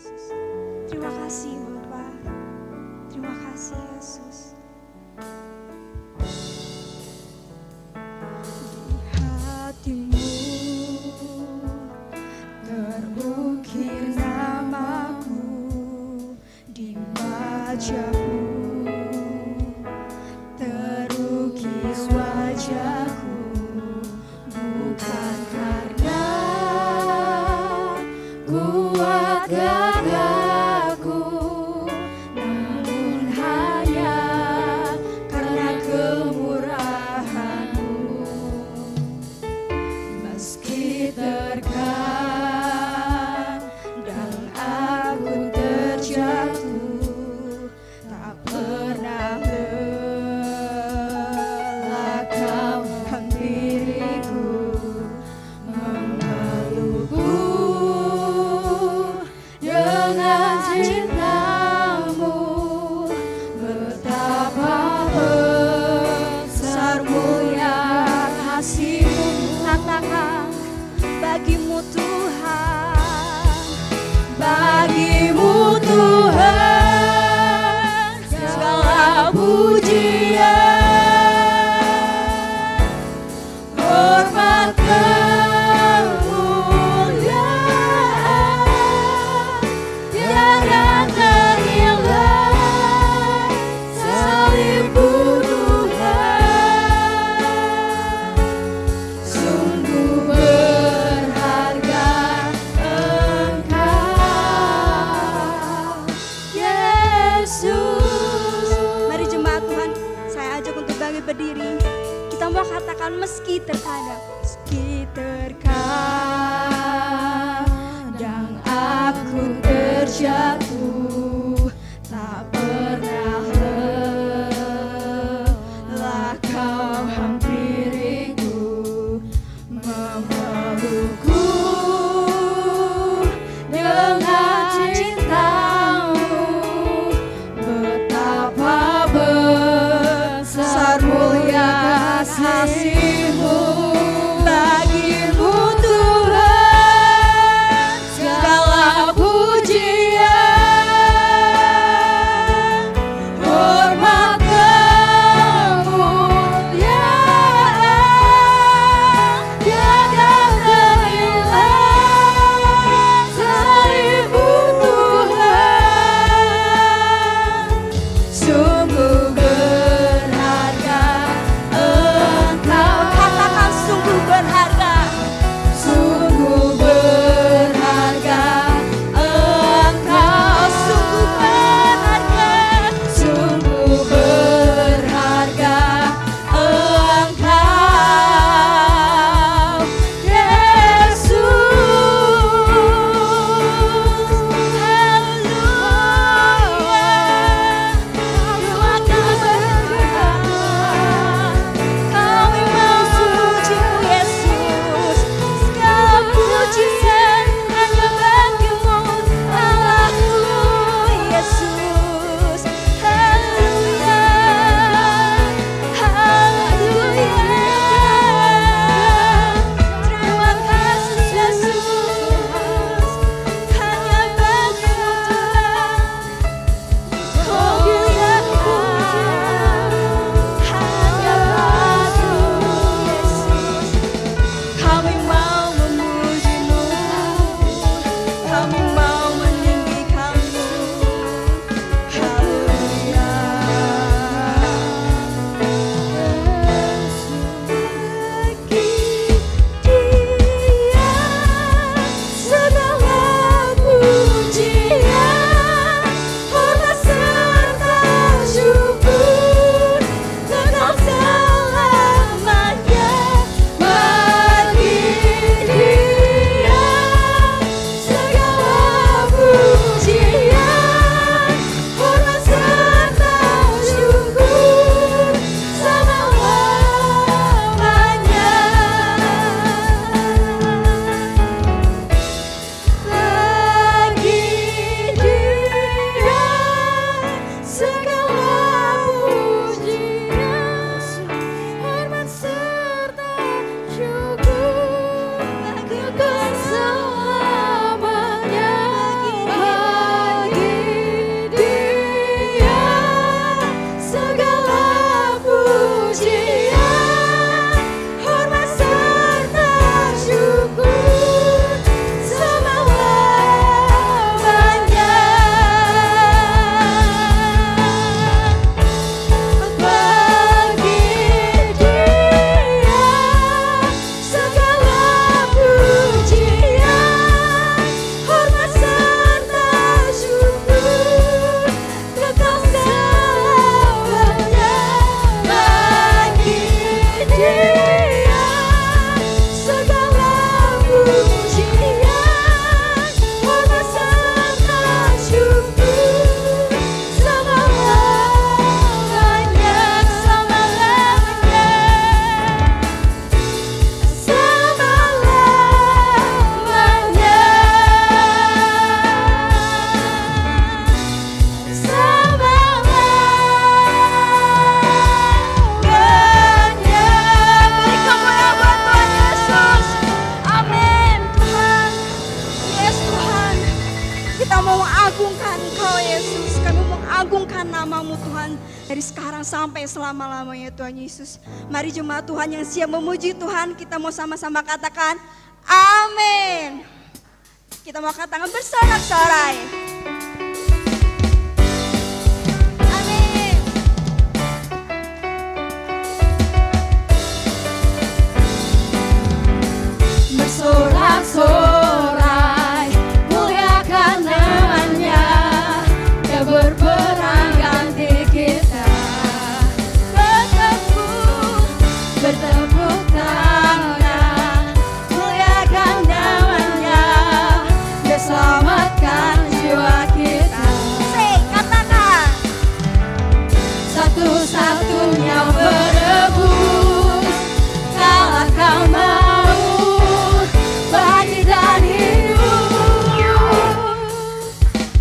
Yesus. Terima kasih Bapa. Terima kasih Yesus. Di hatimu terukir namaku, di wajahmu terukis wajahku, bukan karena kuat gagahku, namun hanya karena kemurahan-Mu. Meski terkadang aku terjatuh, tak pernah lelah Kau hampiriku, memelukku dengan cinta-Mu. Betapa besar mulia kasih-Mu. Katakan, bagimu Tuhan, bagimu Tuhan segala pujian, hormat kemuliaan, tiada ternilai salib-Mu Tuhan. Sungguh berharga Engkau, Yesus. Mari jemaat Tuhan, saya ajak untuk bangkit berdiri. Kita mau katakan, meski terkadang aku terjatuh, tak pernah lelah Kau hampiriku, memelukku dengan cinta-Mu. Betapa besar mulia kasih-Mu, bagimu dari sekarang sampai selama-lamanya Tuhan Yesus. Mari jemaat Tuhan yang siap memuji Tuhan, kita mau sama-sama katakan amin. Kita mau angkat tangan bersorak-sorai. Amin. Bersorak-sorai, muliakan namanya, Dia berperang ganti kita. Bertepuk tangan, muliakan namanya, Dia selamatkan jiwa kita. Katakan Satu-satunya penebus, kalahkan maut, bangkit dan hidup.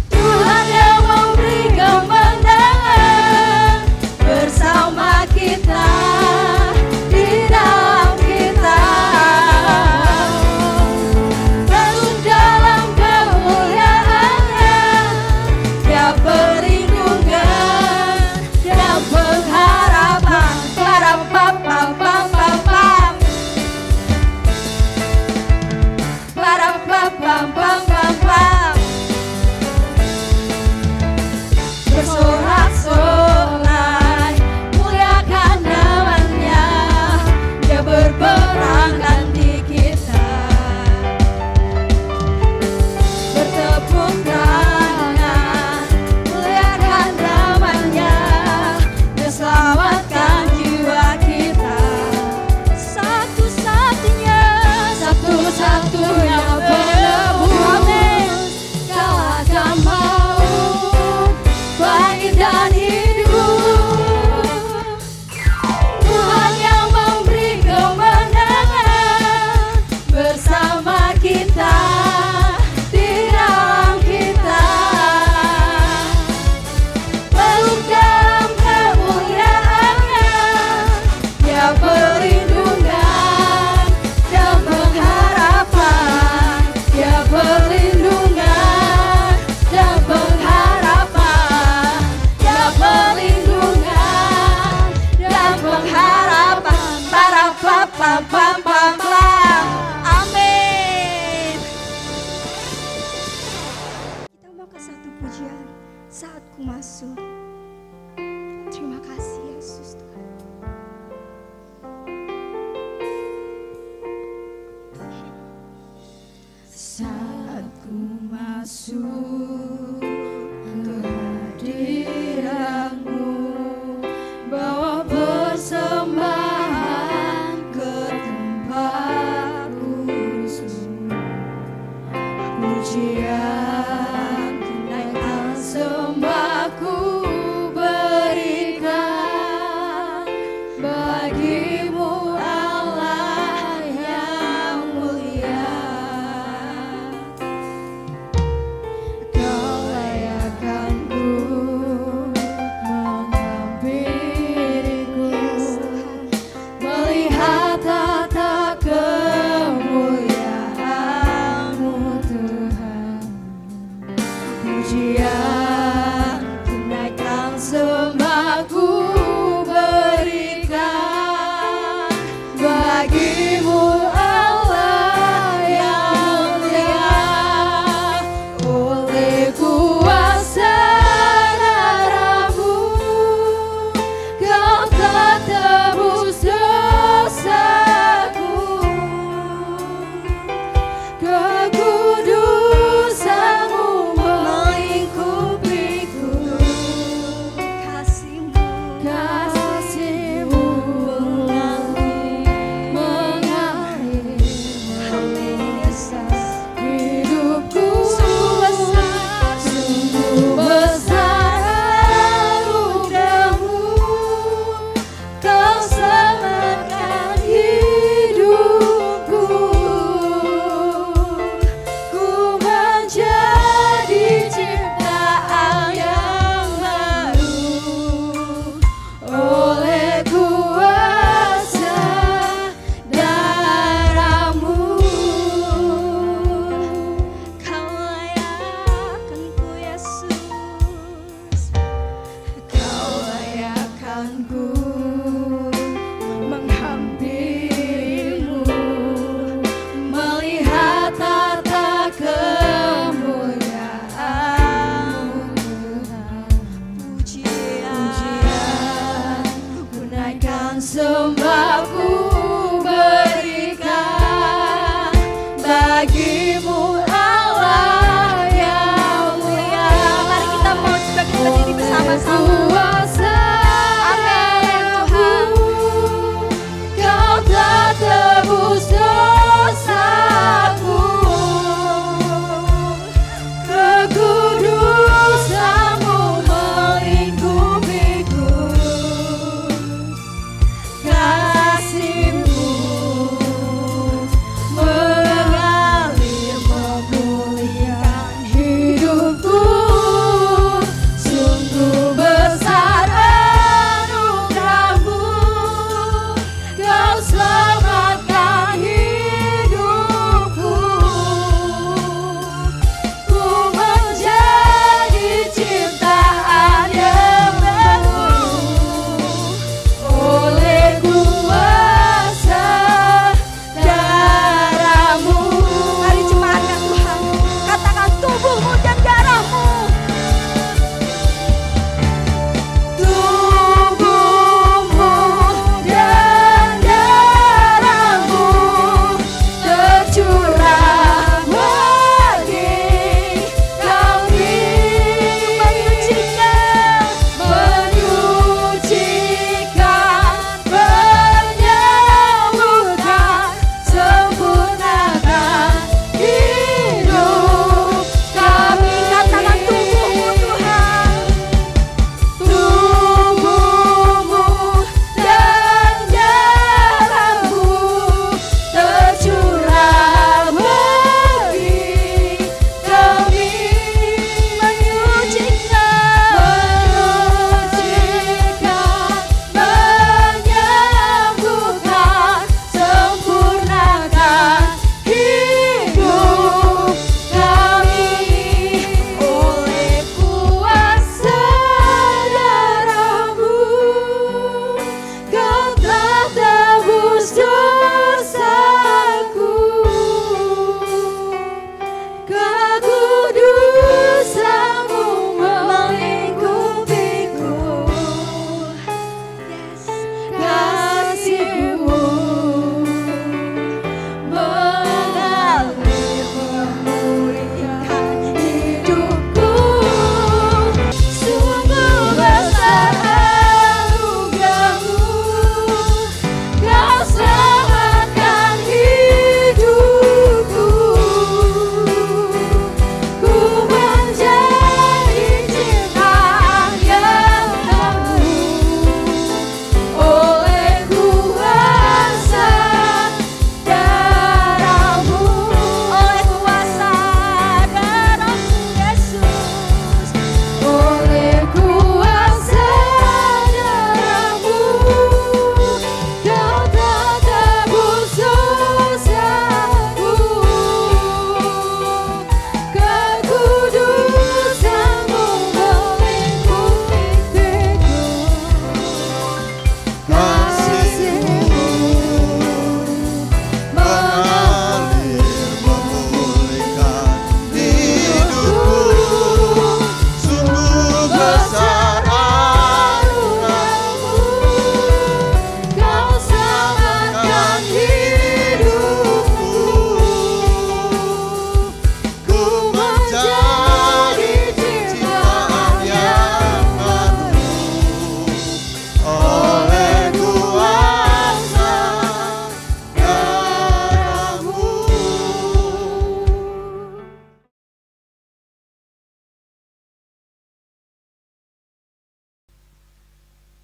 Tuhan yang memberi kemenangan bersama kita, di dalam kita. Masuk dalam kemuliaan-Nya, Dia perlindungan dan pengharapan. Parapapapapapam, parapapapapapam. Bersorak-sorai, muliakan namanya, Dia berperang ganti kita. Bertepuk tangan, muliakan namanya, Dia selamatkan jiwa kita. Satu-satunya penebus, kalahkan maut, bangkit dan hidup. Tuhan yang memberi kemenangan bersama kita, di dalam kita. Peluk dalam kemuliaan-Nya, Dia perlindungan dan pengharapan. Dia perlindungan dan pengharapan. Dia perlindungan dan pengharapan. Parapapapapapam. amin. Kita mau ke satu pujian saat ku masuk. Terima kasih Yesus Tuhan. Saat ku masuk ke hadirat-Mu, bawa persembahan ke tempat kudus-Mu. Pujian, kenaikan, sembahku berikan bagi-Mu Allah yang mulia.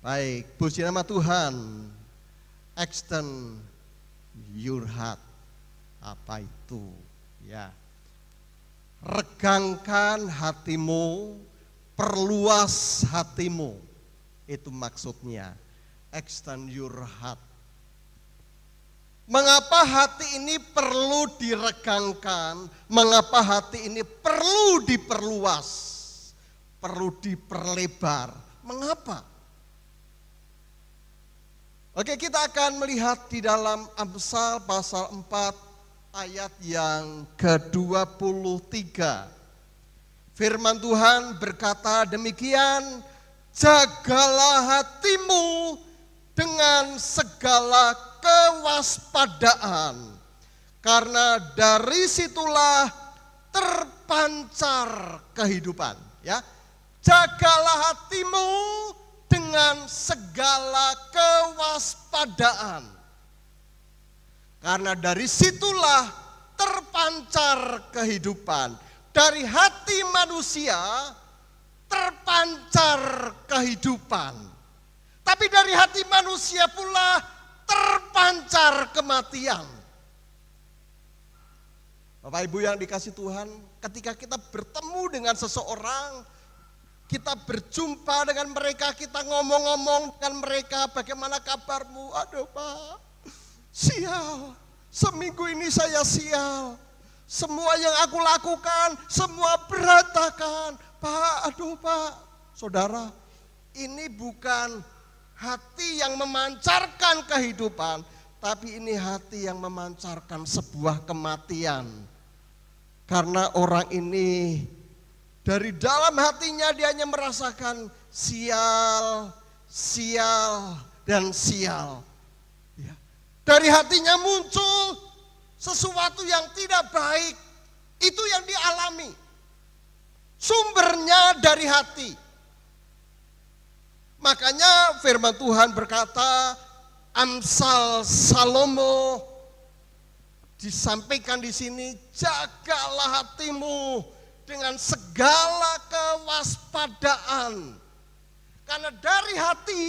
Baik, puji nama Tuhan. Extend your heart. Apa itu? Ya. Regangkan hatimu, perluas hatimu. Itu maksudnya. Extend your heart. Mengapa hati ini perlu diregangkan? Mengapa hati ini perlu diperluas? Perlu diperlebar? Mengapa? Oke, kita akan melihat di dalam Amsal pasal 4 ayat yang ke-23. Firman Tuhan berkata demikian, jagalah hatimu dengan segala kewaspadaan, karena dari situlah terpancar kehidupan. Ya, jagalah hatimu dengan segala kewaspadaan, karena dari situlah terpancar kehidupan. Dari hati manusia terpancar kehidupan, tapi dari hati manusia pula terpancar kematian. Bapak Ibu yang dikasih Tuhan, ketika kita bertemu dengan seseorang, kita berjumpa dengan mereka, kita ngomong-ngomong dengan mereka, bagaimana kabarmu? Aduh Pak, sial, seminggu ini saya sial. Semua yang aku lakukan, semua berantakan. Pak, aduh Pak. Saudara, ini bukan hati yang memancarkan kehidupan, tapi ini hati yang memancarkan sebuah kematian. Karena orang ini dari dalam hatinya dia hanya merasakan sial, sial, dan sial. Ya. Dari hatinya muncul sesuatu yang tidak baik, itu yang dialami. Sumbernya dari hati. Makanya firman Tuhan berkata, Amsal Salomo disampaikan di sini, jagalah hatimu dengan segala kewaspadaan. Karena dari hati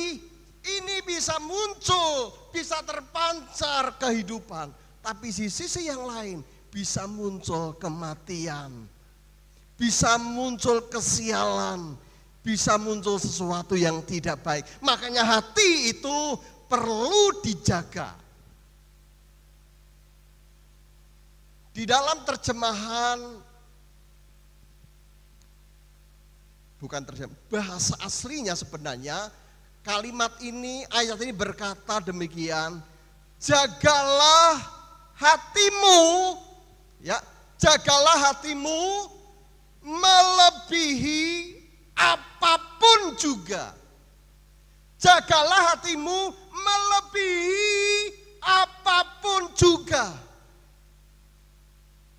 ini bisa muncul, bisa terpancar kehidupan. Tapi di sisi yang lain bisa muncul kematian, bisa muncul kesialan, bisa muncul sesuatu yang tidak baik. Makanya hati itu perlu dijaga. Di dalam terjemahan, bukan terjemahan, bahasa aslinya sebenarnya kalimat ini, ayat ini berkata demikian, jagalah hatimu, ya, jagalah hatimu melebihi apapun juga. Jagalah hatimu melebihi apapun juga.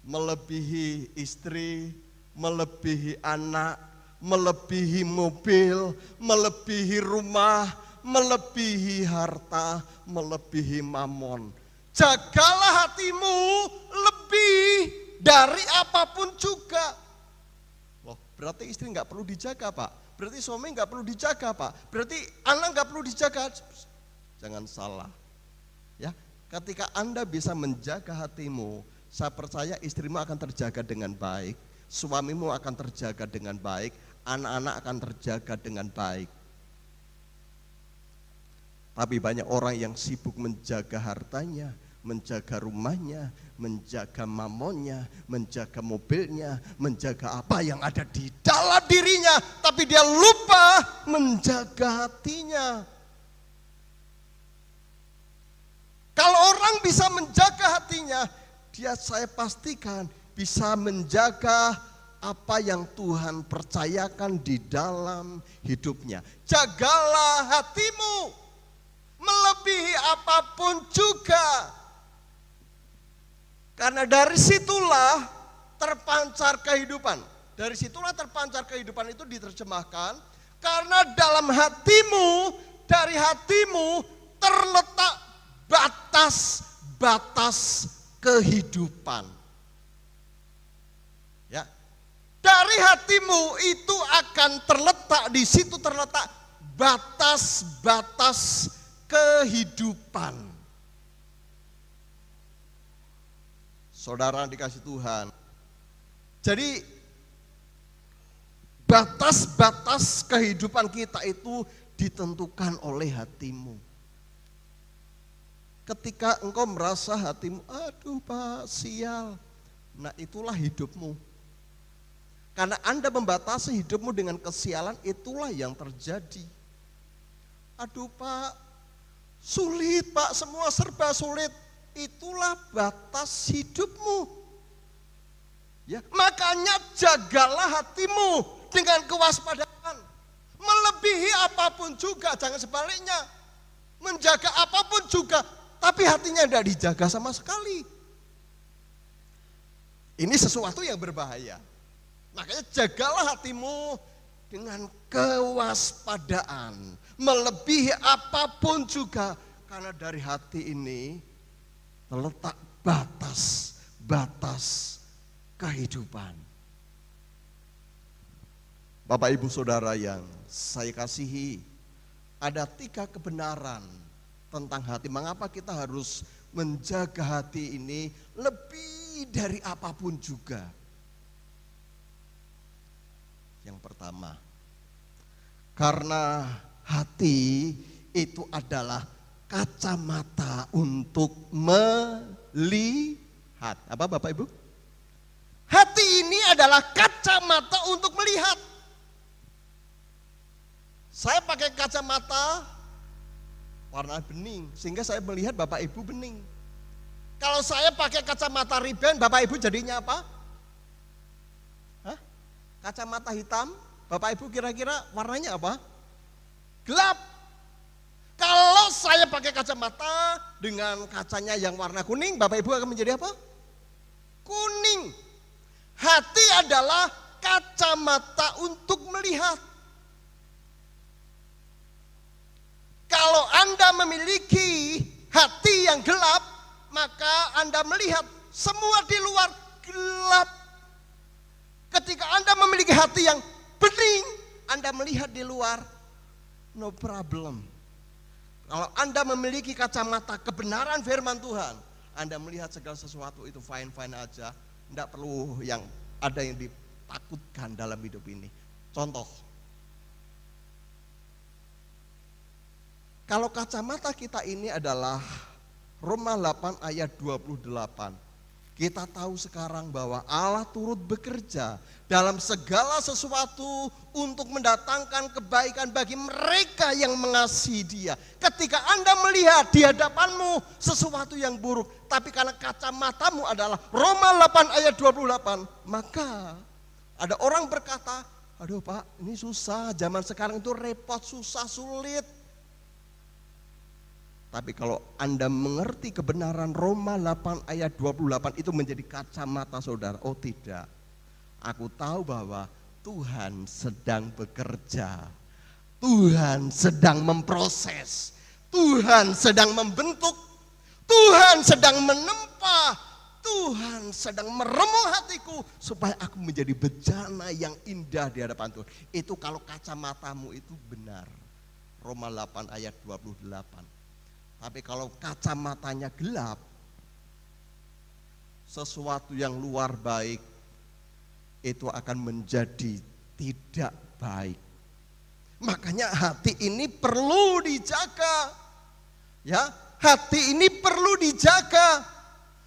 Melebihi istri, melebihi anak, melebihi mobil, melebihi rumah, melebihi harta, melebihi mamon. Jagalah hatimu lebih dari apapun juga. Loh, berarti istri nggak perlu dijaga Pak, berarti suami nggak perlu dijaga Pak, berarti anak nggak perlu dijaga. Jangan salah. Ya, ketika Anda bisa menjaga hatimu, saya percaya istrimu akan terjaga dengan baik, suamimu akan terjaga dengan baik, anak-anak akan terjaga dengan baik. Tapi banyak orang yang sibuk menjaga hartanya, menjaga rumahnya, menjaga mamonnya, menjaga mobilnya, menjaga apa yang ada di dalam dirinya, tapi dia lupa menjaga hatinya. Kalau orang bisa menjaga hatinya, dia saya pastikan bisa menjaga apa yang Tuhan percayakan di dalam hidupnya. Jagalah hatimu melebihi apapun juga. Karena dari situlah terpancar kehidupan. Dari situlah terpancar kehidupan itu diterjemahkan, karena dalam hatimu, dari hatimu terletak batas-batas kehidupan. Ya. Dari hatimu itu akan terletak, di situ terletak batas-batas kehidupan. Saudara dikasih Tuhan. Jadi batas-batas kehidupan kita itu ditentukan oleh hatimu. Ketika engkau merasa hatimu, aduh Pak, sial. Nah itulah hidupmu. Karena Anda membatasi hidupmu dengan kesialan, itulah yang terjadi. Aduh Pak, sulit Pak, semua serba sulit. Itulah batas hidupmu. Ya, makanya jagalah hatimu dengan kewaspadaan. Melebihi apapun juga, jangan sebaliknya. Menjaga apapun juga, tapi hatinya tidak dijaga sama sekali. Ini sesuatu yang berbahaya. Makanya jagalah hatimu dengan kewaspadaan. Melebihi apapun juga, karena dari hati ini terletak batas-batas kehidupan. Bapak Ibu Saudara yang saya kasihi, ada 3 kebenaran tentang hati. Mengapa kita harus menjaga hati ini lebih dari apapun juga? Yang pertama, karena hati itu adalah kacamata untuk melihat. Apa Bapak Ibu? Hati ini adalah kacamata untuk melihat. Saya pakai kacamata warna bening, sehingga saya melihat Bapak Ibu bening. Kalau saya pakai kacamata riben, Bapak Ibu jadinya apa? Hah? Kacamata hitam, Bapak Ibu kira-kira warnanya apa? Gelap. Kalau saya pakai kacamata dengan kacanya yang warna kuning, Bapak Ibu akan menjadi apa? Kuning. Hati adalah kacamata untuk melihat. Kalau Anda memiliki hati yang gelap, maka Anda melihat semua di luar gelap. Ketika Anda memiliki hati yang bening, Anda melihat di luar, no problem. Kalau Anda memiliki kacamata kebenaran firman Tuhan, Anda melihat segala sesuatu itu fine-fine aja. Tidak perlu yang ada yang ditakutkan dalam hidup ini. Contoh, kalau kacamata kita ini adalah Roma 8 ayat 28. Kita tahu sekarang bahwa Allah turut bekerja dalam segala sesuatu untuk mendatangkan kebaikan bagi mereka yang mengasihi Dia. Ketika Anda melihat di hadapanmu sesuatu yang buruk, tapi karena kacamatamu adalah Roma 8 ayat 28, maka ada orang berkata, aduh Pak, ini susah, zaman sekarang itu repot, susah, sulit. Tapi kalau Anda mengerti kebenaran Roma 8 ayat 28 itu menjadi kacamata saudara. Oh tidak, aku tahu bahwa Tuhan sedang bekerja. Tuhan sedang memproses. Tuhan sedang membentuk. Tuhan sedang menempa. Tuhan sedang meremuk hatiku supaya aku menjadi bejana yang indah di hadapan Tuhan. Itu kalau kacamatamu itu benar. Roma 8 ayat 28. Tapi kalau kacamatanya gelap, sesuatu yang luar baik itu akan menjadi tidak baik. Makanya hati ini perlu dijaga. Ya, hati ini perlu dijaga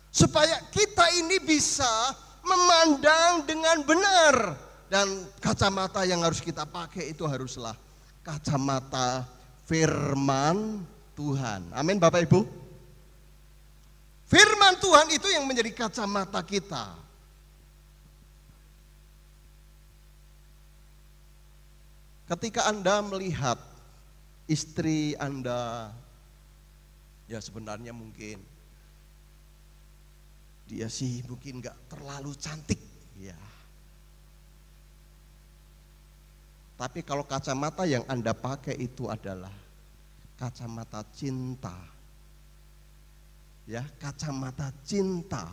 supaya kita ini bisa memandang dengan benar. Dan kacamata yang harus kita pakai itu haruslah kacamata firman Tuhan. Amin Bapak Ibu. Firman Tuhan itu yang menjadi kacamata kita. Ketika Anda melihat istri Anda, ya sebenarnya mungkin dia sih mungkin gak terlalu cantik, ya. Tapi kalau kacamata yang Anda pakai itu adalah kacamata cinta. Ya, kacamata cinta.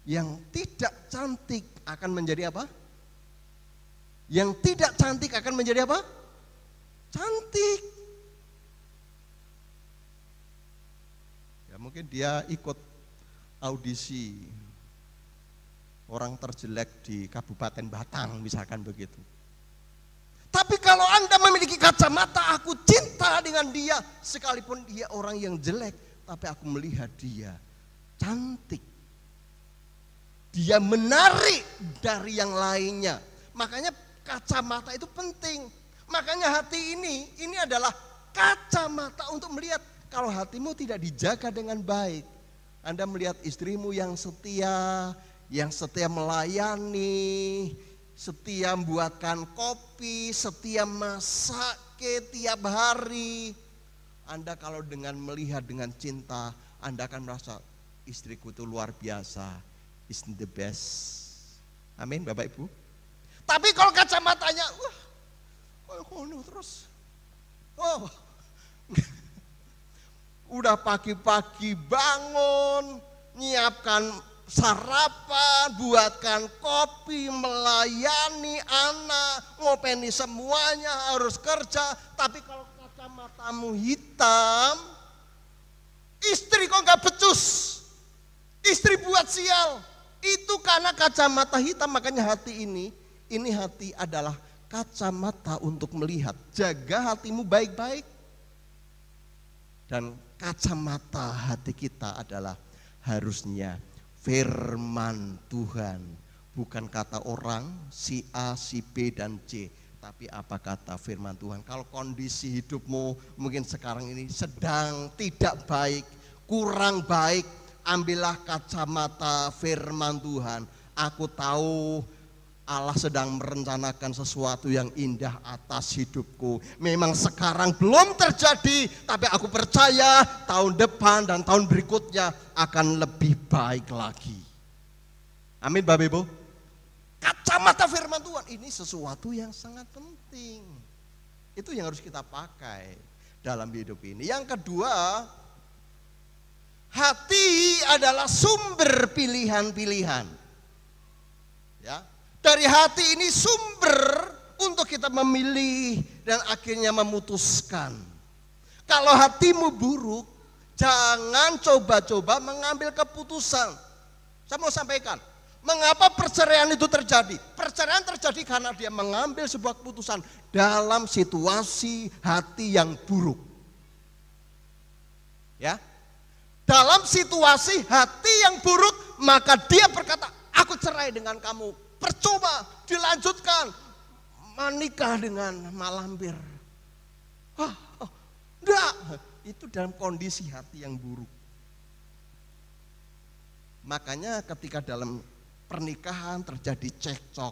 Yang tidak cantik akan menjadi apa? Yang tidak cantik akan menjadi apa? cantik. Ya mungkin dia ikut audisi orang terjelek di Kabupaten Batang misalkan begitu. Tapi kalau Anda memiliki kacamata, aku cinta dengan dia, sekalipun dia orang yang jelek, tapi aku melihat dia cantik. Dia menarik dari yang lainnya. Makanya kacamata itu penting. Makanya hati ini adalah kacamata untuk melihat. Kalau hatimu tidak dijaga dengan baik, Anda melihat istrimu yang setia melayani, setia membuatkan kopi, setia masak tiap hari. Anda kalau dengan melihat dengan cinta, Anda akan merasa istriku itu luar biasa, is the best. Amin Bapak Ibu. Tapi kalau kacamatanya, wah, kono terus. Oh, udah pagi-pagi bangun, nyiapkan sarapan, buatkan kopi, melayani anak, ngopeni semuanya, harus kerja. Tapi kalau kacamatamu hitam, istri kok gak becus, istri buat sial. Itu karena kacamata hitam. Makanya hati ini hati adalah kacamata untuk melihat. Jaga hatimu baik-baik. Dan kacamata hati kita adalah harusnya firman Tuhan, bukan kata orang si A, si B dan C, tapi apa kata firman Tuhan. Kalau kondisi hidupmu mungkin sekarang ini sedang tidak baik, kurang baik, ambillah kacamata firman Tuhan. Aku tahu Allah sedang merencanakan sesuatu yang indah atas hidupku. Memang sekarang belum terjadi, tapi aku percaya tahun depan dan tahun berikutnya akan lebih baik lagi. Amin Bapak Ibu. Kacamata firman Tuhan ini sesuatu yang sangat penting. Itu yang harus kita pakai dalam hidup ini. Yang kedua, hati adalah sumber pilihan-pilihan. Ya. Dari hati ini sumber untuk kita memilih dan akhirnya memutuskan. Kalau hatimu buruk, jangan coba-coba mengambil keputusan. Saya mau sampaikan, mengapa perceraian itu terjadi? Perceraian terjadi karena dia mengambil sebuah keputusan dalam situasi hati yang buruk. Ya, dalam situasi hati yang buruk, maka dia berkata, aku cerai dengan kamu. Percoba dilanjutkan, menikah dengan malampir. Enggak, itu dalam kondisi hati yang buruk. Makanya ketika dalam pernikahan terjadi cekcok,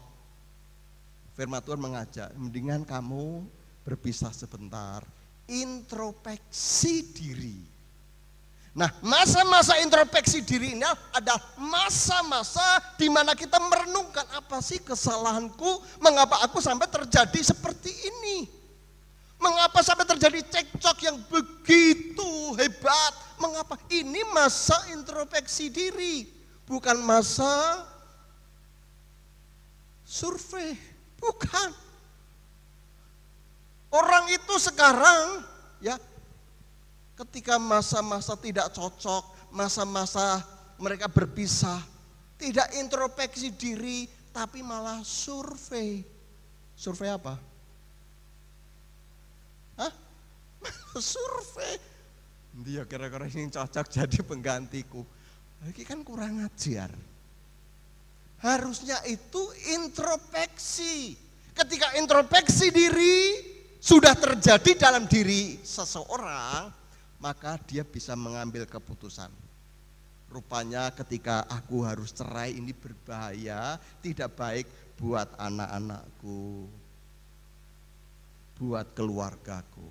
firman Tuhan mengajak, mendingan kamu berpisah sebentar, introspeksi diri. Nah, masa-masa introspeksi diri ini adalah masa-masa di mana kita merenungkan apa sih kesalahanku, mengapa aku sampai terjadi seperti ini. Mengapa sampai terjadi cekcok yang begitu hebat? Mengapa? Ini masa introspeksi diri, bukan masa survei, bukan. Orang itu sekarang ya, ketika masa-masa tidak cocok, masa-masa mereka berpisah, tidak introspeksi diri, tapi malah survei. Survei apa? Hah? Survei. Dia kira-kira ini cocok jadi penggantiku. Ini kan kurang ajar. Harusnya itu introspeksi. Ketika introspeksi diri sudah terjadi dalam diri seseorang, maka dia bisa mengambil keputusan. Rupanya ketika aku harus cerai ini berbahaya, tidak baik buat anak-anakku, buat keluargaku,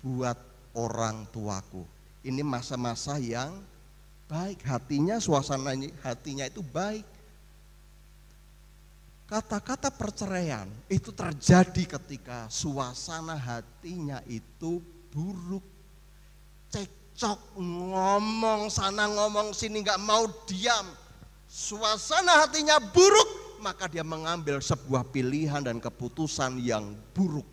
buat orang tuaku. Ini masa-masa yang baik, hatinya, suasana hatinya itu baik. Kata-kata perceraian itu terjadi ketika suasana hatinya itu buruk. Cekcok, ngomong sana ngomong sini, gak mau diam. Suasana hatinya buruk, maka dia mengambil sebuah pilihan dan keputusan yang buruk.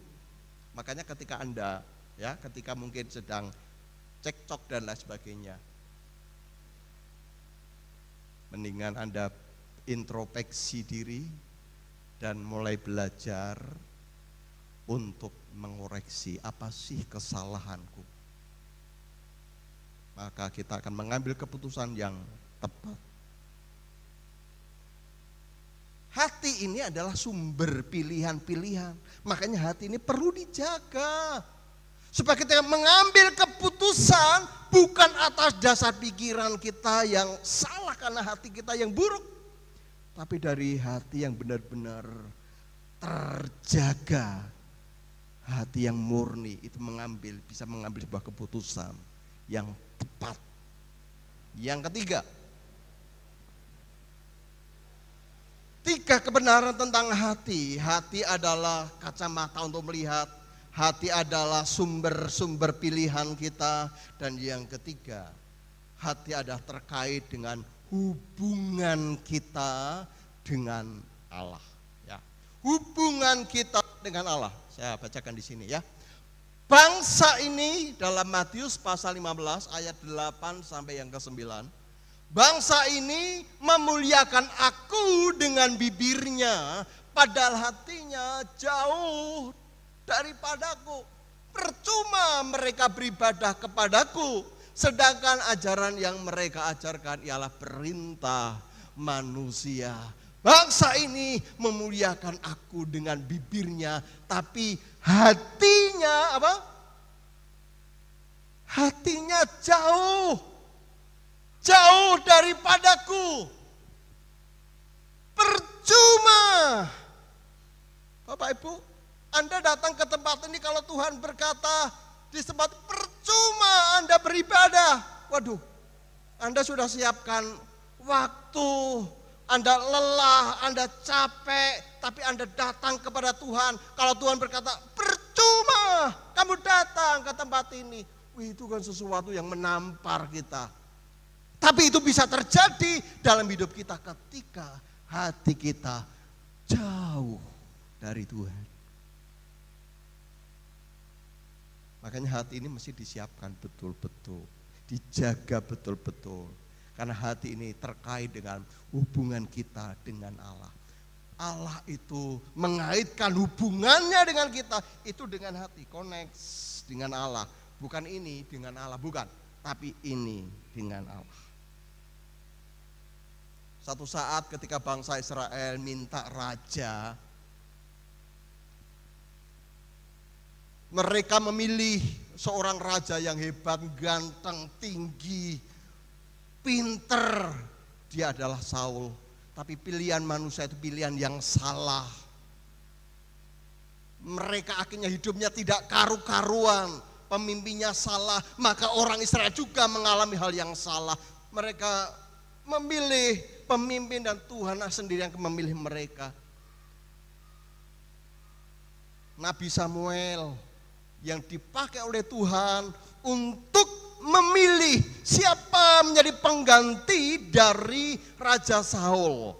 Makanya ketika Anda, ya, ketika mungkin sedang cekcok dan lain sebagainya, mendingan Anda introspeksi diri dan mulai belajar untuk mengoreksi apa sih kesalahanku. Maka kita akan mengambil keputusan yang tepat. Hati ini adalah sumber pilihan-pilihan. Makanya hati ini perlu dijaga. Supaya kita mengambil keputusan bukan atas dasar pikiran kita yang salah karena hati kita yang buruk. Tapi dari hati yang benar-benar terjaga. Hati yang murni itu bisa mengambil sebuah keputusan yang tepat. Yang ketiga, 3 kebenaran tentang hati. Hati adalah kacamata untuk melihat. Hati adalah sumber-sumber pilihan kita. Dan yang ketiga, hati adalah terkait dengan hubungan kita dengan Allah. Ya. Hubungan kita dengan Allah. Saya bacakan di sini ya. Bangsa ini dalam Matius pasal 15 ayat 8 sampai yang ke-9. Bangsa ini memuliakan aku dengan bibirnya, padahal hatinya jauh daripadaku. Percuma mereka beribadah kepadaku, sedangkan ajaran yang mereka ajarkan ialah perintah manusia. Bangsa ini memuliakan aku dengan bibirnya, tapi hatinya apa? Hatinya jauh daripadaku. Percuma. Bapak Ibu, Anda datang ke tempat ini kalau Tuhan berkata di tempat percuma Anda beribadah. Waduh, Anda sudah siapkan waktu, Anda lelah, Anda capek, tapi Anda datang kepada Tuhan. Kalau Tuhan berkata percuma kamu datang ke tempat ini. Wih, itu kan sesuatu yang menampar kita. Tapi itu bisa terjadi dalam hidup kita ketika hati kita jauh dari Tuhan. Makanya hati ini mesti disiapkan betul-betul, dijaga betul-betul. Karena hati ini terkait dengan hubungan kita dengan Allah. Allah itu mengaitkan hubungannya dengan kita, itu dengan hati, connect dengan Allah. Bukan ini dengan Allah, bukan. Tapi ini dengan Allah. Satu saat ketika bangsa Israel minta raja, mereka memilih seorang raja yang hebat, ganteng, tinggi, pinter. Dia adalah Saul. Tapi pilihan manusia itu pilihan yang salah. Mereka akhirnya hidupnya tidak karu-karuan. Pemimpinnya salah, maka orang Israel juga mengalami hal yang salah. Mereka memilih pemimpin dan Tuhan sendiri yang memilih mereka. Nabi Samuel yang dipakai oleh Tuhan untuk memilih siapa menjadi pengganti dari Raja Saul.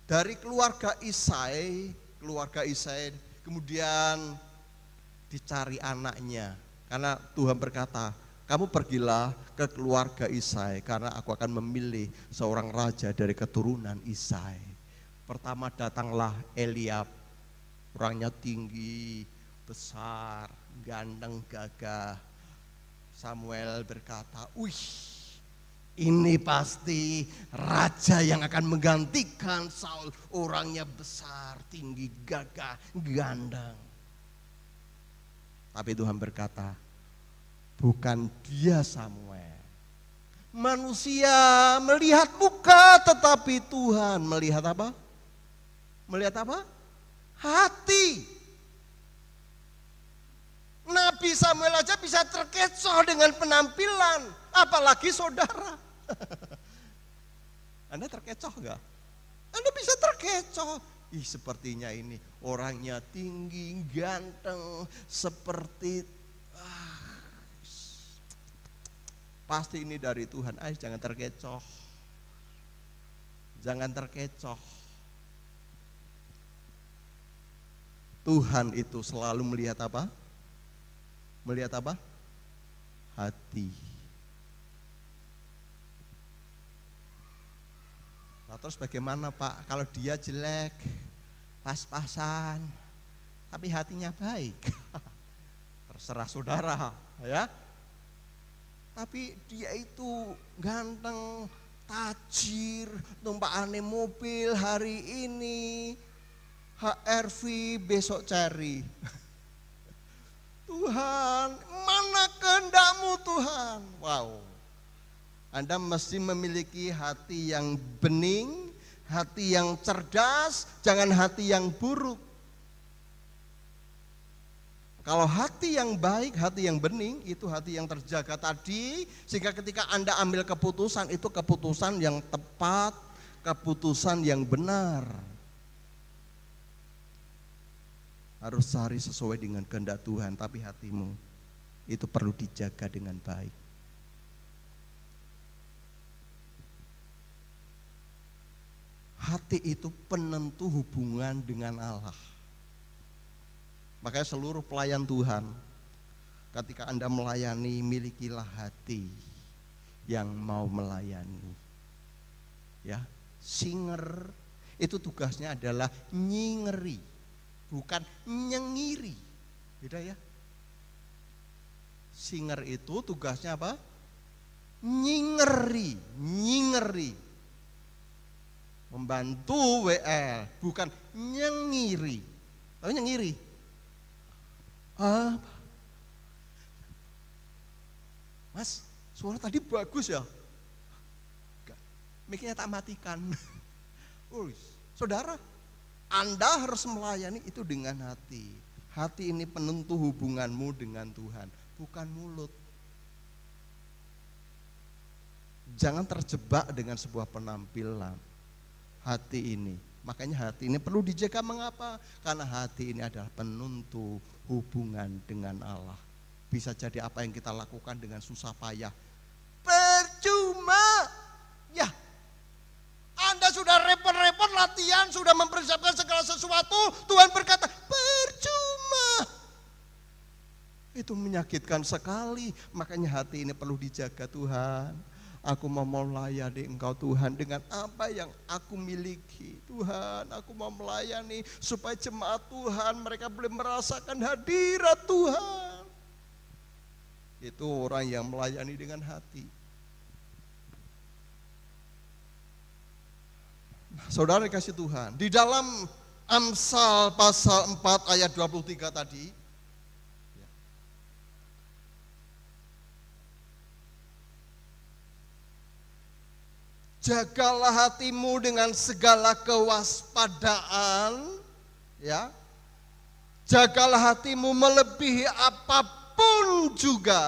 Dari keluarga Isai kemudian dicari anaknya. Karena Tuhan berkata, kamu pergilah ke keluarga Isai karena aku akan memilih seorang raja dari keturunan Isai. Pertama datanglah Eliab, orangnya tinggi, besar, ganteng, gagah. Samuel berkata, wih, ini pasti raja yang akan menggantikan Saul. Orangnya besar, tinggi, gagah, ganteng. Tapi Tuhan berkata, bukan dia Samuel. Manusia melihat muka, tetapi Tuhan melihat apa? Melihat apa? Hati. Nabi Samuel aja bisa terkecoh dengan penampilan, apalagi saudara. Anda terkecoh enggak? Anda bisa terkecoh. Ih, sepertinya ini orangnya tinggi, ganteng, seperti pasti ini dari Tuhan. Jangan terkecoh. Jangan terkecoh. Tuhan itu selalu melihat apa? Melihat apa? Hati. Nah, terus bagaimana Pak kalau dia jelek, pas-pasan, tapi hatinya baik? Terserah saudara, ya. Tapi dia itu ganteng, tajir, tumpakane mobil hari ini, HRV besok cari. Tuhan, mana kehendak-Mu Tuhan? Wow. Anda mesti memiliki hati yang bening, hati yang cerdas, jangan hati yang buruk. Kalau hati yang baik, hati yang bening, itu hati yang terjaga tadi, sehingga ketika Anda ambil keputusan, itu keputusan yang tepat, keputusan yang benar. Harus cari sesuai dengan kehendak Tuhan, tapi hatimu itu perlu dijaga dengan baik. Hati itu penentu hubungan dengan Allah. Makanya seluruh pelayan Tuhan, ketika Anda melayani, milikilah hati yang mau melayani. Ya, singer itu tugasnya adalah nyingeri, bukan nyengiri. Beda ya. Singer itu tugasnya apa? Nyingeri, nyingeri. Membantu WL, bukan nyengiri. Tahu nyengiri? Apa? Mas, suara tadi bagus ya? Mic-nya tak matikan. Saudara, Anda harus melayani itu dengan hati. Hati ini penentu hubunganmu dengan Tuhan, bukan mulut. Jangan terjebak dengan sebuah penampilan. Hati ini, makanya hati ini perlu dijaga. Mengapa? Karena hati ini adalah penentu hubungan dengan Allah. Bisa jadi apa yang kita lakukan dengan susah payah percuma. Ya, Anda sudah repot-repot latihan, sudah mempersiapkan segala sesuatu, Tuhan berkata percuma. Itu menyakitkan sekali. Makanya hati ini perlu dijaga. Tuhan, aku mau melayani Engkau Tuhan dengan apa yang aku miliki. Tuhan, aku mau melayani supaya jemaat Tuhan mereka boleh merasakan hadirat Tuhan. Itu orang yang melayani dengan hati. Saudara dikasih Tuhan, di dalam Amsal pasal 4 ayat 23 tadi, jagalah hatimu dengan segala kewaspadaan, ya. Jagalah hatimu melebihi apapun juga,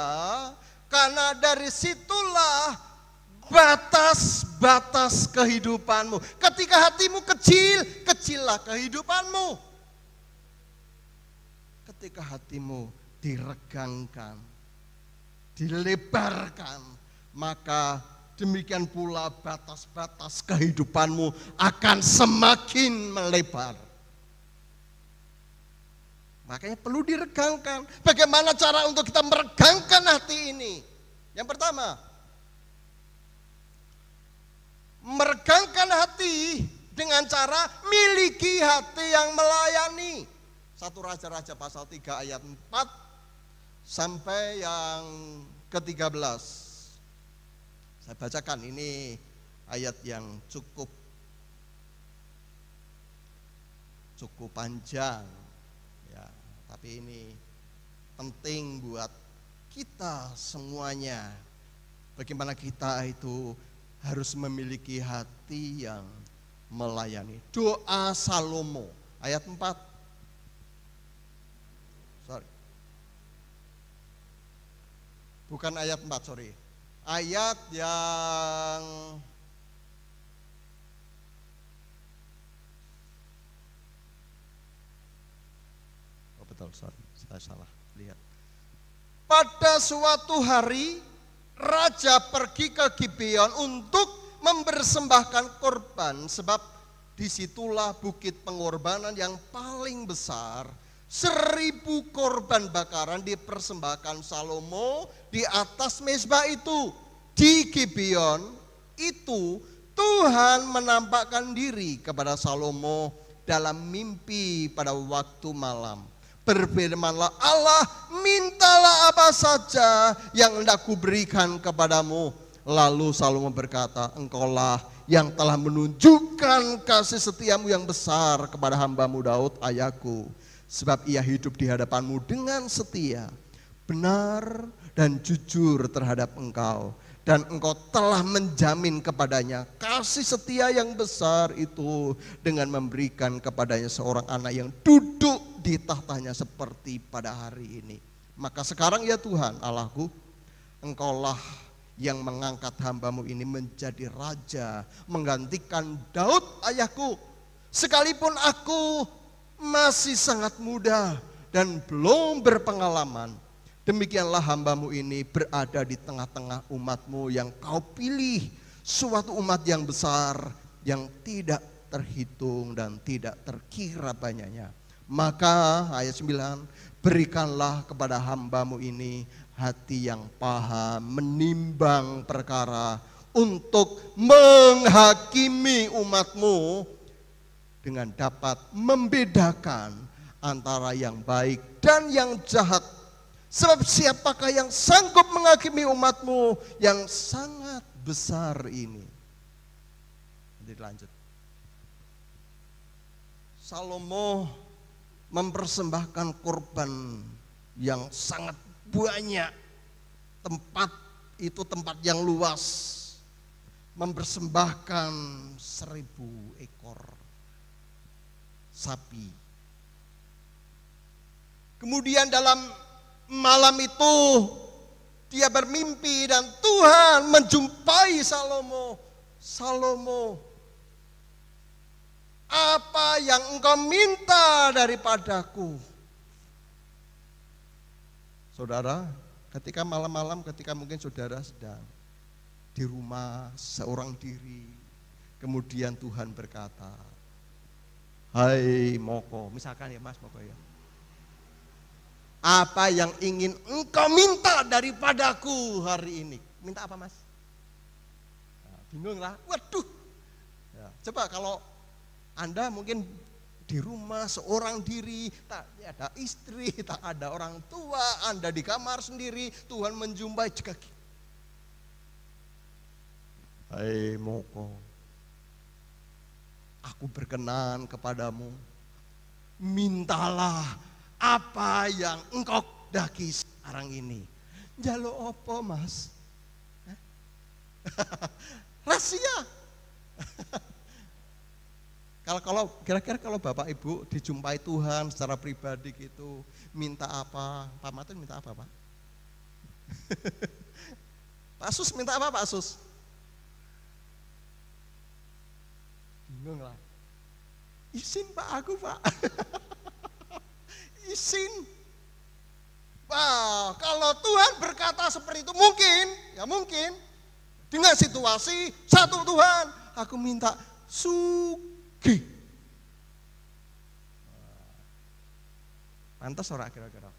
karena dari situlah batas-batas kehidupanmu. Ketika hatimu kecil, kecillah kehidupanmu. Ketika hatimu diregangkan, dilebarkan, maka demikian pula batas-batas kehidupanmu akan semakin melebar. Makanya perlu diregangkan. Bagaimana cara untuk kita meregangkan hati ini? Yang pertama, meregangkan hati dengan cara miliki hati yang melayani. 1 Raja-Raja pasal 3 ayat 4 sampai yang ke-13. Saya bacakan, ini ayat yang cukup panjang ya, tapi ini penting buat kita semuanya. Bagaimana kita itu harus memiliki hati yang melayani. Doa Salomo ayat 4. Bukan ayat 4, sorry. Ayat yang saya salah lihat. Pada suatu hari raja pergi ke Gibeon untuk mempersembahkan korban, sebab disitulah bukit pengorbanan yang paling besar 1000 korban bakaran dipersembahkan Salomo di atas mezbah itu. Di Gibeon itu Tuhan menampakkan diri kepada Salomo dalam mimpi pada waktu malam. Berfirmanlah Allah, mintalah apa saja yang hendak kuberikan kepadamu. Lalu Salomo berkata, engkaulah yang telah menunjukkan kasih setiamu yang besar kepada hambamu Daud ayahku. Sebab ia hidup di hadapanmu dengan setia, benar dan jujur terhadap engkau. Dan engkau telah menjamin kepadanya kasih setia yang besar itu dengan memberikan kepadanya seorang anak yang duduk di tahtanya seperti pada hari ini. Maka sekarang ya Tuhan Allahku, engkaulah yang mengangkat hambamu ini menjadi raja, menggantikan Daud ayahku. Sekalipun aku masih sangat muda dan belum berpengalaman, demikianlah hambamu ini berada di tengah-tengah umatmu yang kau pilih, suatu umat yang besar yang tidak terhitung dan tidak terkira banyaknya. Maka ayat 9, berikanlah kepada hambamu ini hati yang paham menimbang perkara untuk menghakimi umatmu dengan dapat membedakan antara yang baik dan yang jahat. Sebab siapakah yang sanggup menghakimi umatmu yang sangat besar ini? Jadi lanjut. Salomo mempersembahkan korban yang sangat banyak. Tempat itu tempat yang luas. Mempersembahkan 1000 ekor sapi. Kemudian dalam malam itu dia bermimpi dan Tuhan menjumpai Salomo. Salomo, apa yang engkau minta daripadaku? Saudara, ketika malam-malam, ketika mungkin saudara sedang di rumah seorang diri, kemudian Tuhan berkata, hai Moko, misalkan ya Mas Moko ya, apa yang ingin engkau minta daripadaku hari ini? Minta apa Mas? Nah, bingung lah, waduh. Ya, coba kalau Anda mungkin di rumah seorang diri, tak ada istri, tak ada orang tua, Anda di kamar sendiri, Tuhan menjumpai juga. Hai Moko, aku berkenan kepadamu, mintalah apa yang engkau daki sekarang ini. Jaluk apa Mas? Rahasia. Kalau kira-kira kalau Bapak Ibu dijumpai Tuhan secara pribadi gitu, minta apa? Pak Martin minta apa Pak? Pak Sus minta apa Pak Sus? Bingung lah. Izin Pak aku Pak. Izin. Wah, kalau Tuhan berkata seperti itu mungkin, ya mungkin. Dengan situasi satu Tuhan, aku minta sugih. Pantas ora kira-kira?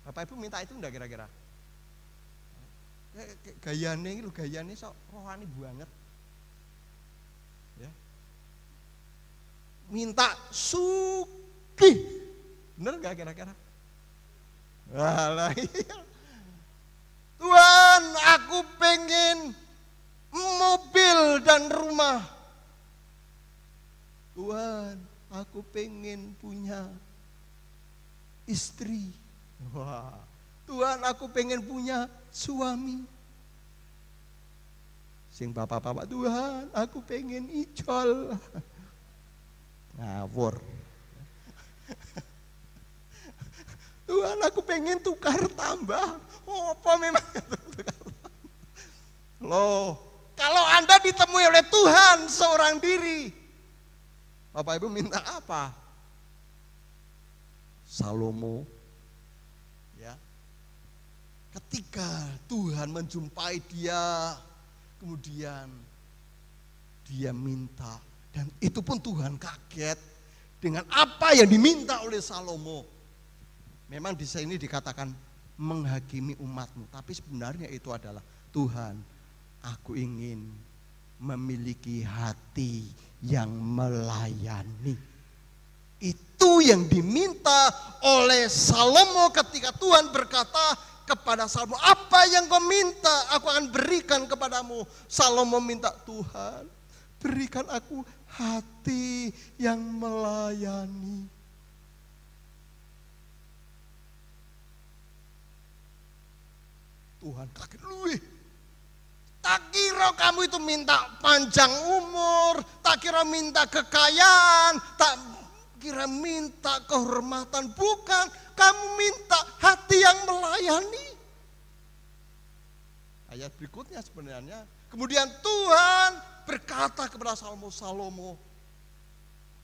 Bapak Ibu minta itu enggak kira-kira? Gayane iki lho, gayane sok rohani banget. Ya. Minta sugih. Bener enggak kira-kira? Walah iya. Tuhan, aku pengen mobil dan rumah. Tuhan, aku pengen punya istri. Wah. Tuhan, aku pengen punya suami. Sing bapak-bapak, Tuhan, aku pengen ijol. Ngawur. Tuhan, aku pengen tukar tambah. Oh, apa memang tukar tambah? Loh, kalau Anda ditemui oleh Tuhan seorang diri, Bapak Ibu minta apa? Salomo, ya. Ketika Tuhan menjumpai dia, kemudian dia minta, dan itu pun Tuhan kaget dengan apa yang diminta oleh Salomo. Memang di sini dikatakan menghakimi umatmu, tapi sebenarnya itu adalah Tuhan, aku ingin memiliki hati yang melayani. Itu yang diminta oleh Salomo ketika Tuhan berkata kepada Salomo, apa yang kau minta aku akan berikan kepadamu. Salomo minta, Tuhan berikan aku hati yang melayani. Tuhan kaget, luwih. Tak kira kamu itu minta panjang umur, tak kira minta kekayaan, tak kira minta kehormatan, bukan. Kamu minta hati yang melayani. Ayat berikutnya sebenarnya, kemudian Tuhan berkata kepada Salomo, Salomo,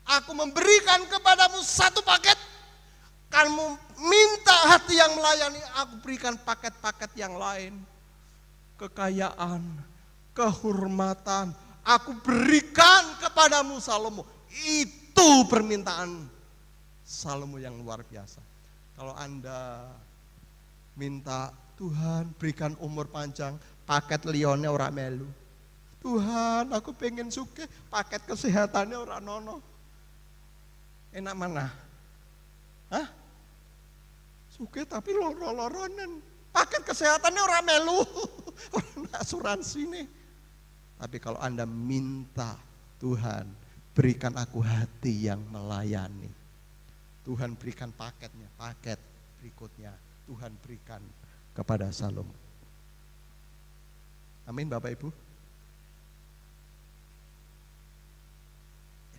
aku memberikan kepadamu satu paket. Kamu minta hati yang melayani, aku berikan paket-paket yang lain. Kekayaan, kehormatan, aku berikan kepadamu Salomo. Itu permintaan Salomo yang luar biasa. Kalau Anda minta Tuhan berikan umur panjang, paket liyone ora melu. Tuhan aku pengen sugih, paket kesehatannya ora nono. Enak mana? Hah? Sugih tapi loro-loronen. Paket kesehatannya ora melu. Orang asuransi nih. Tapi kalau Anda minta Tuhan berikan aku hati yang melayani, Tuhan berikan paketnya, paket berikutnya Tuhan berikan kepada Salomo. Amin Bapak Ibu.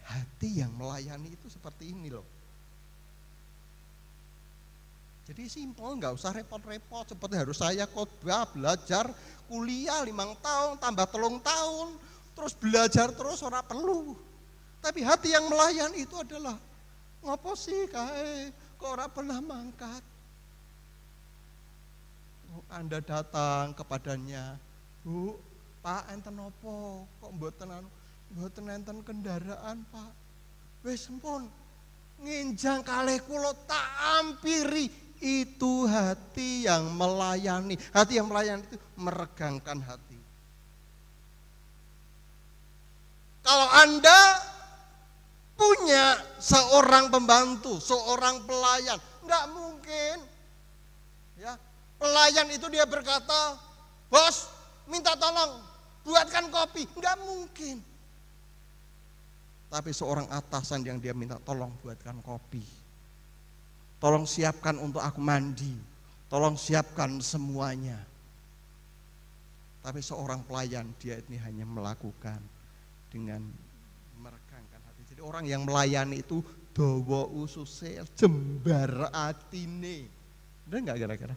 Hati yang melayani itu seperti ini loh. Jadi simpel, nggak usah repot-repot. Seperti harus saya khotbah, belajar, kuliah 5 tahun, tambah 3 tahun, terus belajar terus ora perlu. Tapi hati yang melayani itu adalah ngopo sih kae kok ora pernah mangkat. Anda datang kepadanya, Bu, Pak enten opo? Kok mboten enten kendaraan, Pak? Wis sampun nginjang kalih kula tak ampiri. Itu hati yang melayani. Hati yang melayani itu meregangkan hati. Kalau Anda punya seorang pembantu, seorang pelayan, enggak mungkin. Ya, pelayan itu dia berkata, bos, minta tolong buatkan kopi, enggak mungkin. Tapi seorang atasan yang dia minta tolong buatkan kopi. Tolong siapkan untuk aku mandi. Tolong siapkan semuanya. Tapi seorang pelayan dia ini hanya melakukan dengan meregangkan hati. Jadi orang yang melayani itu dawa ususe jembar atine. Benar enggak kira-kira?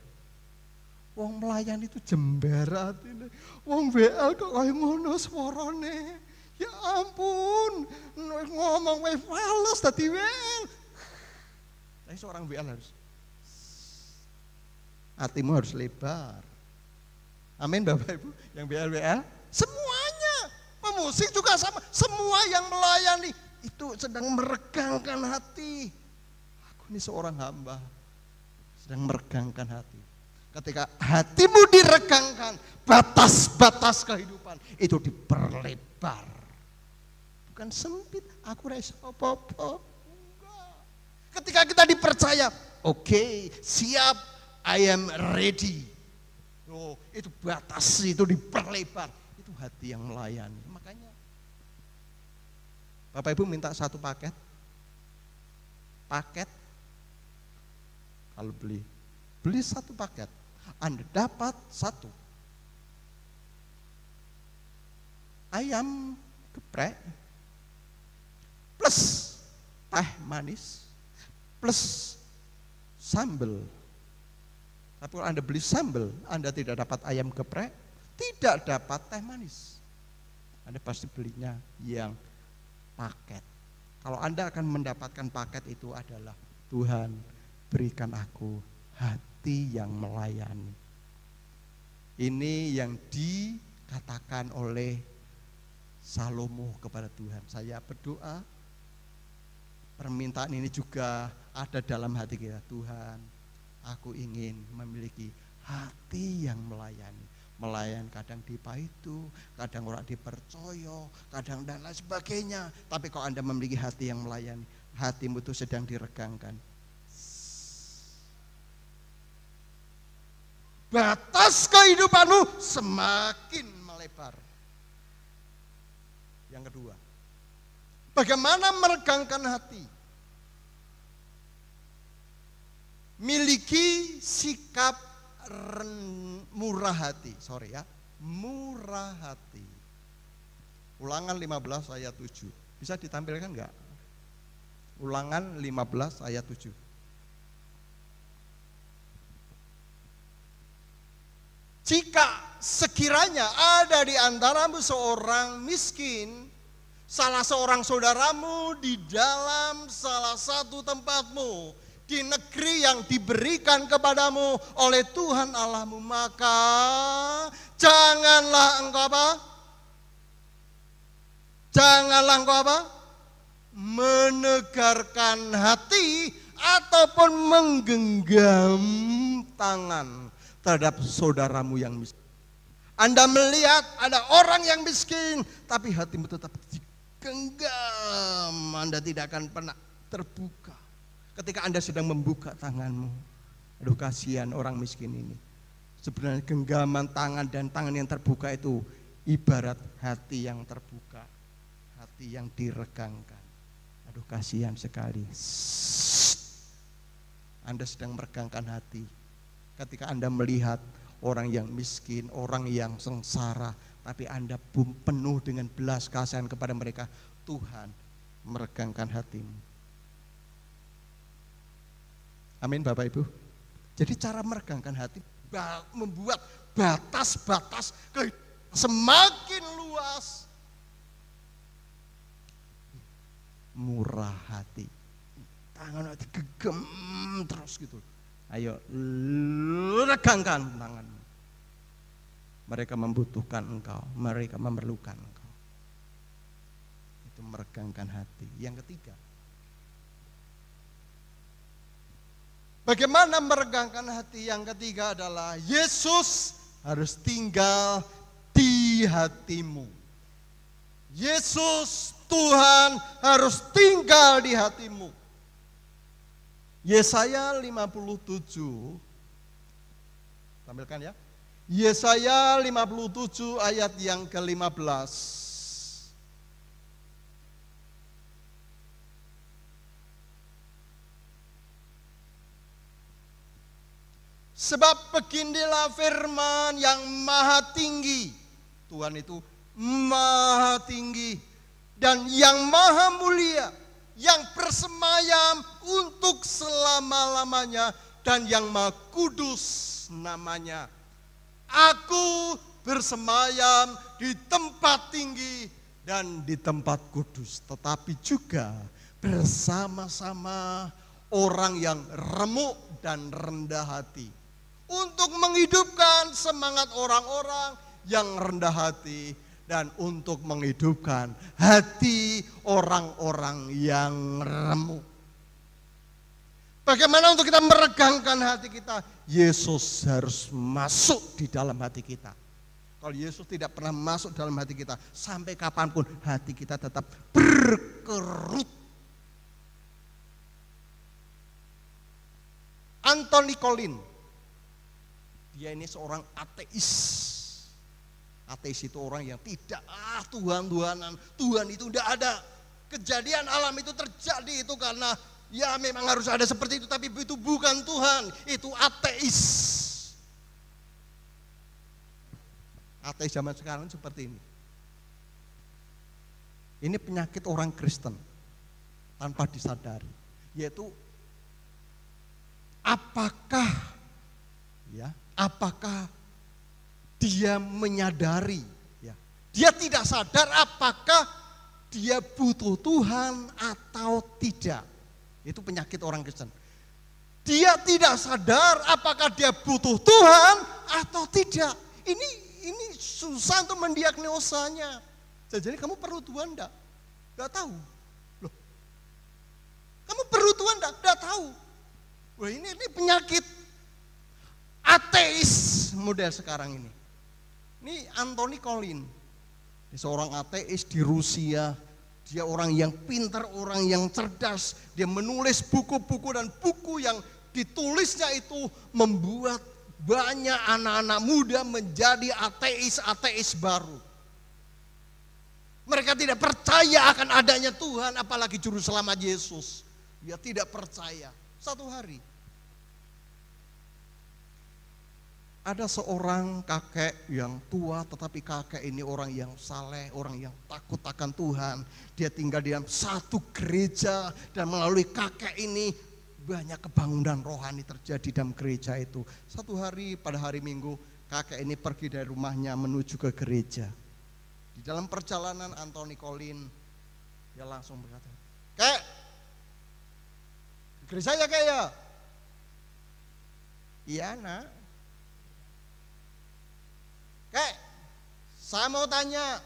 Wong melayani itu jembar atine. Wong WL kok kaya ngono swarane. Ya ampun, ngomong wae fales dadi WL. Tapi seorang WL harus, hatimu harus lebar. Amin Bapak Ibu, yang WL, semuanya, pemusik juga sama, semua yang melayani itu sedang meregangkan hati. Aku ini seorang hamba, sedang meregangkan hati. Ketika hatimu diregangkan, batas-batas kehidupan itu diperlebar. Bukan sempit, aku rasa apa-apa. Ketika kita dipercaya, oke, siap, I am ready. Oh, itu batas itu diperlebar, itu hati yang melayani. Makanya Bapak Ibu minta satu paket, kalau beli satu paket, Anda dapat satu ayam geprek plus teh manis plus sambal. Tapi kalau Anda beli sambal, Anda tidak dapat ayam geprek, tidak dapat teh manis. Anda pasti belinya yang paket. Kalau Anda akan mendapatkan paket itu adalah Tuhan berikan aku hati yang melayani. Ini yang dikatakan oleh Salomo kepada Tuhan. Saya berdoa permintaan ini juga ada dalam hati kita. Tuhan, aku ingin memiliki hati yang melayani. Melayan kadang dipaitu, kadang orang dipercaya, kadang dan lain sebagainya. Tapi kalau Anda memiliki hati yang melayani, hatimu itu sedang diregangkan. Batas kehidupanmu semakin melebar. Yang kedua, bagaimana meregangkan hati? Miliki sikap murah hati. Murah hati. Ulangan 15 ayat 7. Bisa ditampilkan enggak? Ulangan 15 ayat 7. Jika sekiranya ada di antaramu seorang miskin, salah seorang saudaramu di dalam salah satu tempatmu, di negeri yang diberikan kepadamu oleh Tuhan Allahmu, maka janganlah engkau apa? Janganlah engkau apa? Menegarkan hati ataupun menggenggam tangan terhadap saudaramu yang miskin. Anda melihat ada orang yang miskin, tapi hatimu tetap digenggam. Anda tidak akan pernah terbuka. Ketika Anda sedang membuka tanganmu, aduh kasihan orang miskin ini. Sebenarnya genggaman tangan dan tangan yang terbuka itu ibarat hati yang terbuka, hati yang diregangkan. Aduh kasihan sekali. Anda sedang meregangkan hati. Ketika Anda melihat orang yang miskin, orang yang sengsara, tapi Anda penuh dengan belas kasihan kepada mereka, Tuhan meregangkan hatimu. Amin Bapak Ibu. Jadi cara meregangkan hati membuat batas-batas semakin luas. Murah hati. Tangan hati gegem terus gitu. Ayo regangkan tanganmu. Mereka membutuhkan engkau, mereka memerlukan engkau. Itu meregangkan hati. Yang ketiga, bagaimana meregangkan hati? Yang ketiga adalah Yesus harus tinggal di hatimu. Yesus Tuhan harus tinggal di hatimu. Yesaya 57, tampilkan ya. Yesaya 57 ayat yang ke-15. Sebab beginilah firman yang maha tinggi. Tuhan itu maha tinggi dan yang maha mulia, yang bersemayam untuk selama-lamanya dan yang maha kudus namanya. Aku bersemayam di tempat tinggi dan di tempat kudus, tetapi juga bersama-sama orang yang remuk dan rendah hati, untuk menghidupkan semangat orang-orang yang rendah hati dan untuk menghidupkan hati orang-orang yang remuk. Bagaimana untuk kita meregangkan hati kita? Yesus harus masuk di dalam hati kita. Kalau Yesus tidak pernah masuk dalam hati kita, sampai kapanpun hati kita tetap berkerut. Anthony Collins, dia ini seorang ateis. Ateis itu orang yang tidak, Tuhan-Tuhanan, Tuhan itu tidak ada. Kejadian alam itu terjadi itu karena ya memang harus ada seperti itu, tapi itu bukan Tuhan, itu ateis. Ateis zaman sekarang seperti ini. Ini penyakit orang Kristen tanpa disadari, yaitu apakah dia menyadari, dia tidak sadar apakah dia butuh Tuhan atau tidak. Itu penyakit orang Kristen. Dia tidak sadar apakah dia butuh Tuhan atau tidak. Ini susah untuk mendiagnosanya. Jadi kamu perlu Tuhan enggak? Enggak tahu. Loh. Kamu perlu Tuhan? Tidak tahu. Wah ini penyakit ateis model sekarang ini. Ini Anthony Collins, seorang ateis di Rusia. Dia orang yang pintar, orang yang cerdas. Dia menulis buku-buku dan buku yang ditulisnya itu membuat banyak anak-anak muda menjadi ateis-ateis baru. Mereka tidak percaya akan adanya Tuhan, apalagi juru selamat Yesus. Dia tidak percaya. Satu hari ada seorang kakek yang tua, tetapi kakek ini orang yang saleh, orang yang takut akan Tuhan. Dia tinggal di dalam satu gereja dan melalui kakek ini banyak kebangunan rohani terjadi dalam gereja itu. Satu hari pada hari Minggu kakek ini pergi dari rumahnya menuju ke gereja. Di dalam perjalanan Anthony Collins dia langsung berkata, "Kek, gereja ya kek ya?" "Iya nak." "Kek, saya mau tanya,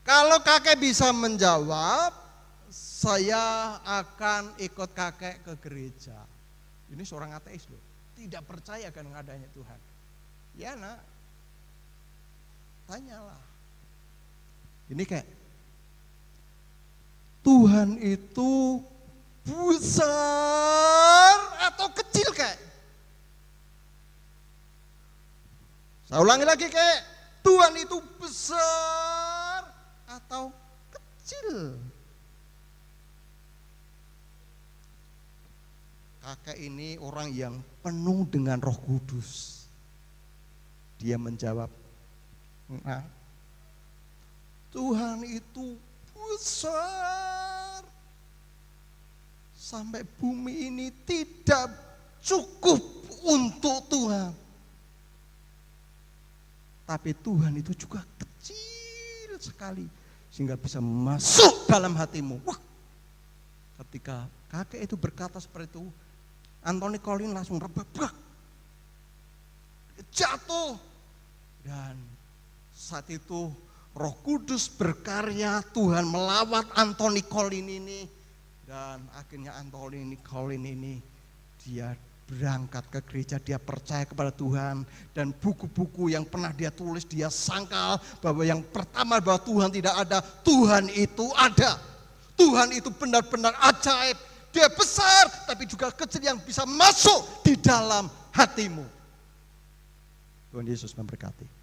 kalau kakek bisa menjawab, saya akan ikut kakek ke gereja." Ini seorang ateis loh, tidak percaya akan adanya Tuhan. "Ya nak, tanyalah." Ini kayak, Tuhan itu besar atau kecil kek? Saya ulangi lagi kek, Tuhan itu besar atau kecil? Kakek ini orang yang penuh dengan Roh Kudus. Dia menjawab, "Nah, Tuhan itu besar sampai bumi ini tidak cukup untuk Tuhan. Tapi Tuhan itu juga kecil sekali sehingga bisa masuk dalam hatimu." Wah, ketika kakek itu berkata seperti itu, Anthony Collins langsung rebah, jatuh. Dan saat itu Roh Kudus berkarya, Tuhan melawat Anthony Collins ini. Dan akhirnya Anthony Collins ini dia berangkat ke gereja, dia percaya kepada Tuhan. Dan buku-buku yang pernah dia tulis, dia sangkal bahwa yang pertama bahwa Tuhan tidak ada, Tuhan itu ada. Tuhan itu benar-benar ajaib. Dia besar tapi juga kecil yang bisa masuk di dalam hatimu. Tuhan Yesus memberkati.